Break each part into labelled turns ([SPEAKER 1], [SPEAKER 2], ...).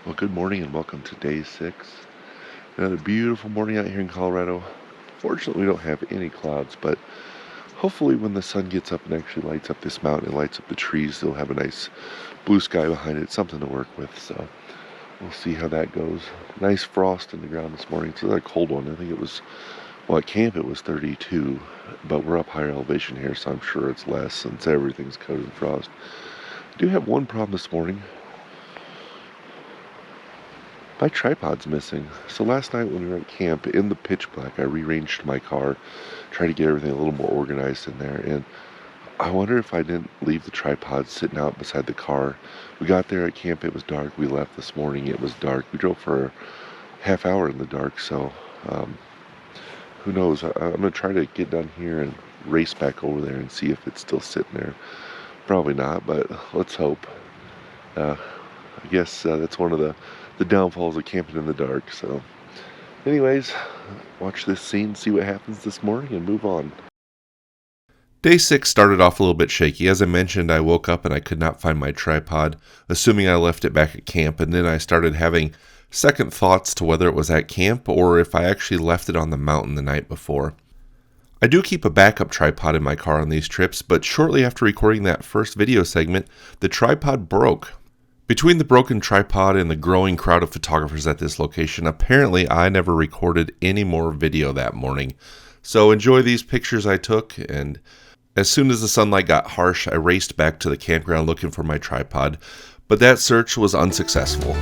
[SPEAKER 1] Well, good morning and welcome to day 6. Another beautiful morning out here in Colorado. Fortunately, we don't have any clouds, but hopefully when the sun gets up and actually lights up this mountain and lights up the trees, they'll have a nice blue sky behind it, something to work with. So we'll see how that goes. Nice frost in the ground this morning. It's a cold one. I think it was, well, at camp it was 32, but we're up higher elevation here, so I'm sure it's less since everything's covered in frost. I do have one problem this morning. My tripod's missing. So last night when we were at camp, in the pitch black, I rearranged my car, tried to get everything a little more organized in there, and I wonder if I didn't leave the tripod sitting out beside the car. We got there at camp, it was dark. We left this morning, it was dark. We drove for a half hour in the dark, so um, who knows? I'm going to try to get down here and race back over there and see if it's still sitting there. Probably not, but let's hope. Uh, I guess that's one of the downfalls of camping in the dark. So, anyways, watch this scene, see what happens this morning, and move on.
[SPEAKER 2] Day 6 started off a little bit shaky. As I mentioned, I woke up and I could not find my tripod, assuming I left it back at camp, and then I started having second thoughts to whether it was at camp or if I actually left it on the mountain the night before. I do keep a backup tripod in my car on these trips, but shortly after recording that first video segment, the tripod broke. Between the broken tripod and the growing crowd of photographers at this location, apparently I never recorded any more video that morning. So enjoy these pictures I took, and as soon as the sunlight got harsh, I raced back to the campground looking for my tripod, but that search was unsuccessful.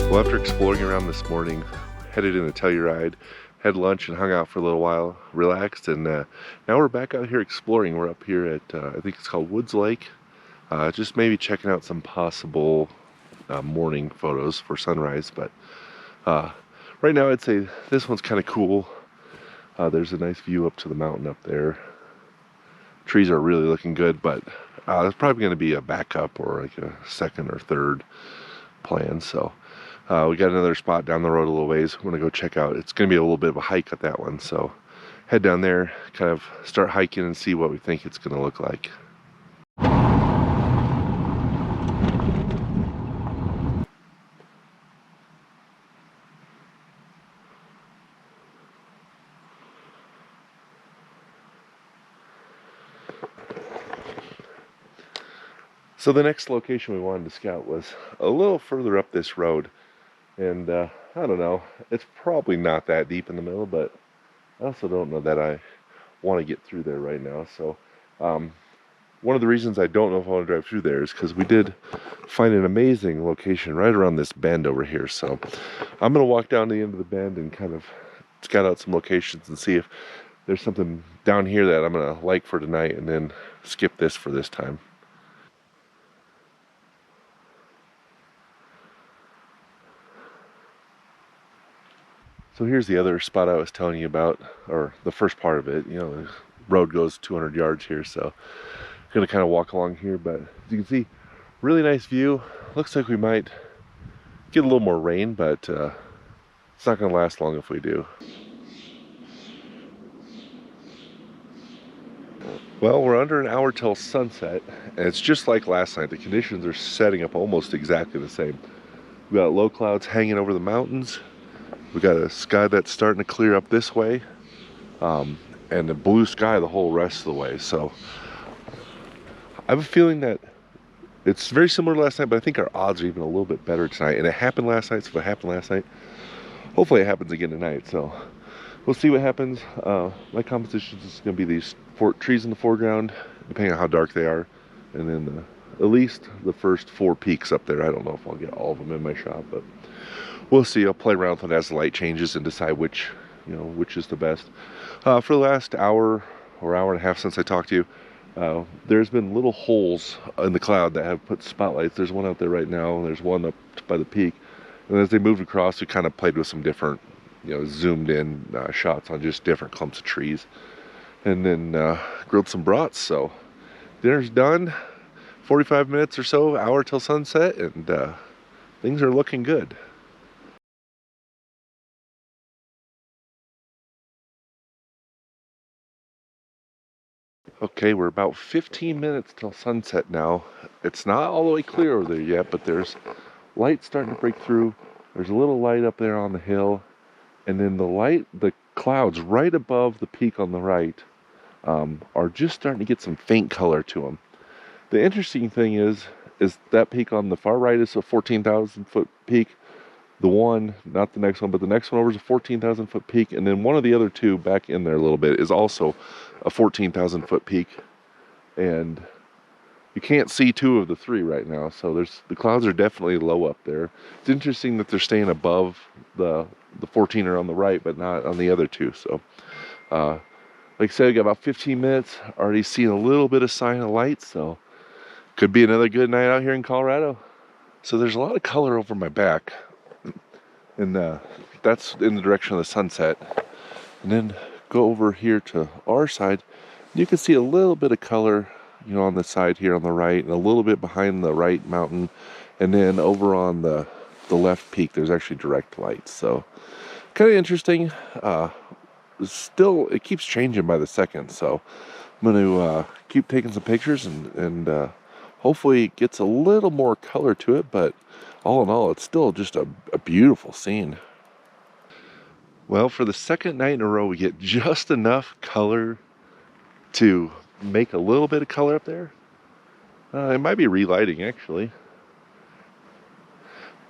[SPEAKER 1] Well, after exploring around this morning, headed into Telluride, had lunch and hung out for a little while, relaxed, and now we're back out here exploring. We're up here at, I think it's called Woods Lake, just maybe checking out some possible morning photos for sunrise, but uh, right now I'd say this one's kind of cool. There's a nice view up to the mountain up there. Trees are really looking good, but it's probably going to be a backup or like a second or third plan. So we got another spot down the road a little ways. I'm going to go check out. It's going to be a little bit of a hike at that one. So head down there, kind of start hiking and see what we think it's going to look like. So the next location we wanted to scout was a little further up this road. And I don't know, it's probably not that deep in the middle, but I also don't know that I want to get through there right now. So one of the reasons I don't know if I want to drive through there is because we did find an amazing location right around this bend over here. So I'm going to walk down to the end of the bend and kind of scout out some locations and see if there's something down here that I'm going to like for tonight, and then skip this for this time. So here's the other spot I was telling you about, or the first part of it. You know, the road goes 200 yards here, so I'm gonna kind of walk along here. But as you can see, really nice view. Looks like we might get a little more rain, but it's not gonna last long if we do. Well, we're under an hour till sunset, and it's just like last night. The conditions are setting up almost exactly the same. We got low clouds hanging over the mountains. We got a sky that's starting to clear up this way, and a blue sky the whole rest of the way. So I have a feeling that it's very similar to last night, but I think our odds are even a little bit better tonight. And it happened last night, so if it happened last night, hopefully it happens again tonight. So we'll see what happens. My composition is going to be these trees in the foreground, depending on how dark they are, and then at least the first 4 peaks up there. I don't know if I'll get all of them in my shot, but we'll see. I'll play around with it as the light changes and decide which is the best. For the last hour or hour and a half since I talked to you, there's been little holes in the cloud that have put spotlights. There's one out there right now, and there's one up by the peak. And as they moved across, we kind of played with some different, zoomed in shots on just different clumps of trees. And then grilled some brats. So dinner's done. 45 minutes or so, hour till sunset, and things are looking good. Okay, we're about 15 minutes till sunset now. It's not all the way clear over there yet, but there's light starting to break through. There's a little light up there on the hill, and then the clouds right above the peak on the right are just starting to get some faint color to them. The interesting thing is that peak on the far right is a 14,000 foot peak. The one, not the next one, but the next one over is a 14,000 foot peak, and then one of the other two back in there a little bit is also a 14,000 foot peak, and you can't see 2 of the 3 right now, so the clouds are definitely low up there. It's interesting that they're staying above the 14er on the right, but not on the other 2. So, like I said, we got about 15 minutes. Already seeing a little bit of sign of light, so could be another good night out here in Colorado. So there's a lot of color over my back, and that's in the direction of the sunset. And then go over here to our side, you can see a little bit of color, on the side here on the right, and a little bit behind the right mountain, and then over on the left peak there's actually direct light. So kind of interesting. Still, it keeps changing by the second, so I'm going to keep taking some pictures and hopefully it gets a little more color to it, but all in all, it's still just a beautiful scene. Well, for the second night in a row, we get just enough color to make a little bit of color up there. It might be relighting, actually.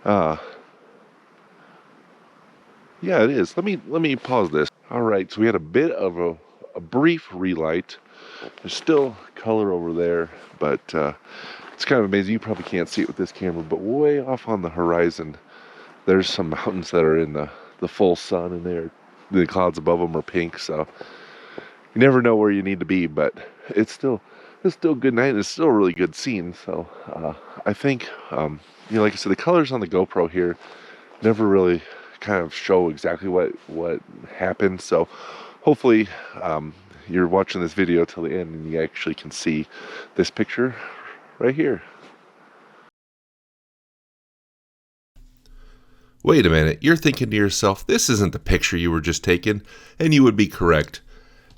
[SPEAKER 1] Yeah, it is. Let me pause this. All right, so we had a bit of a brief relight. There's still color over there, but it's kind of amazing. You probably can't see it with this camera, but way off on the horizon, there's some mountains that are in the full sun, and the clouds above them are pink. So you never know where you need to be, but it's still good night, and it's still a really good scene. So I think like I said, the colors on the GoPro here never really kind of show exactly what happened. So hopefully you're watching this video till the end and you actually can see this picture right here.
[SPEAKER 2] Wait a minute, you're thinking to yourself, this isn't the picture you were just taking, and you would be correct.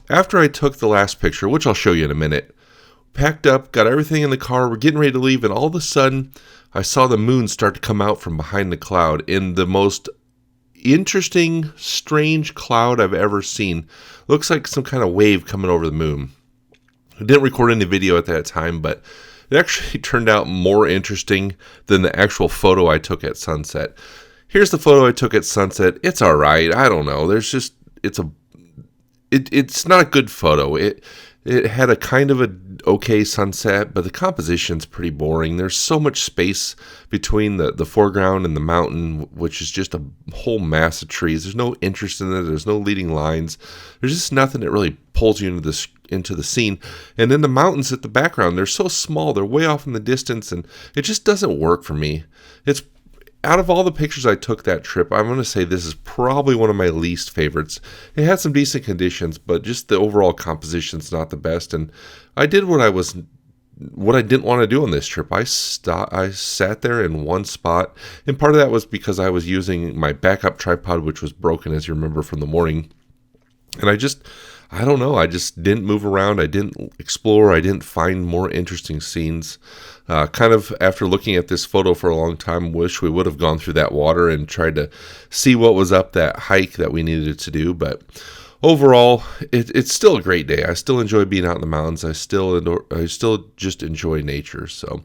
[SPEAKER 2] After I took the last picture, which I'll show you in a minute, packed up, got everything in the car, we're getting ready to leave, and all of a sudden, I saw the moon start to come out from behind the cloud in the most interesting, strange cloud I've ever seen. Looks like some kind of wave coming over the moon. I didn't record any video at that time, but it actually turned out more interesting than the actual photo I took at sunset. Here's the photo I took at sunset. It's all right. I don't know. It's not a good photo. It had a kind of a okay sunset, but the composition's pretty boring. There's so much space between the foreground and the mountain, which is just a whole mass of trees. There's no interest in it. There's no leading lines. There's just nothing that really pulls you into the scene. And then the mountains at the background, they're so small. They're way off in the distance, and it just doesn't work for me. It's out of all the pictures I took that trip, I'm going to say this is probably one of my least favorites. It had some decent conditions, but just the overall composition's not the best. And I did what I didn't want to do on this trip. I sat there in one spot, and part of that was because I was using my backup tripod, which was broken, as you remember from the morning. And I don't know, I just didn't move around. I didn't explore. I didn't find more interesting scenes. Kind of after looking at this photo for a long time, wish we would have gone through that water and tried to see what was up that hike that we needed to do. But overall, it's still a great day. I still enjoy being out in the mountains. I still just enjoy nature. So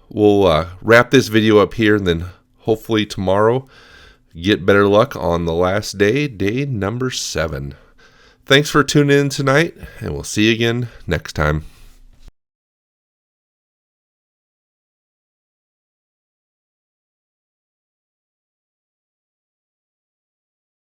[SPEAKER 2] we'll wrap this video up here, and then hopefully tomorrow get better luck on the last day, day number 7. Thanks for tuning in tonight, and we'll see you again next time.